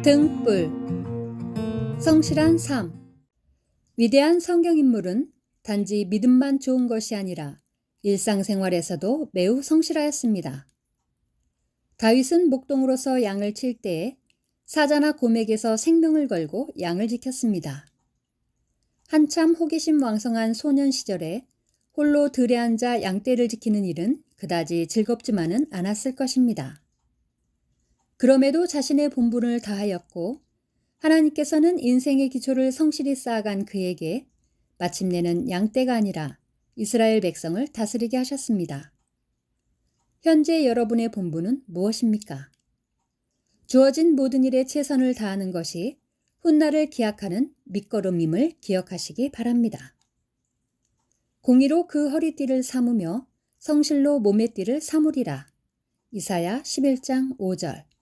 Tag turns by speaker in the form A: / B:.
A: 등불. 성실한 삶. 위대한 성경인물은 단지 믿음만 좋은 것이 아니라 일상생활에서도 매우 성실하였습니다. 다윗은 목동으로서 양을 칠 때에 사자나 곰에게서 생명을 걸고 양을 지켰습니다. 한참 호기심 왕성한 소년 시절에 홀로 들에 앉아 양떼를 지키는 일은 그다지 즐겁지만은 않았을 것입니다. 그럼에도 자신의 본분을 다하였고 하나님께서는 인생의 기초를 성실히 쌓아간 그에게 마침내는 양떼가 아니라 이스라엘 백성을 다스리게 하셨습니다. 현재 여러분의 본분은 무엇입니까? 주어진 모든 일에 최선을 다하는 것이 훗날을 기약하는 밑거름임을 기억하시기 바랍니다. 공의로 그 허리띠를 삼으며 성실로 몸의 띠를 삼으리라. 이사야 11장 5절.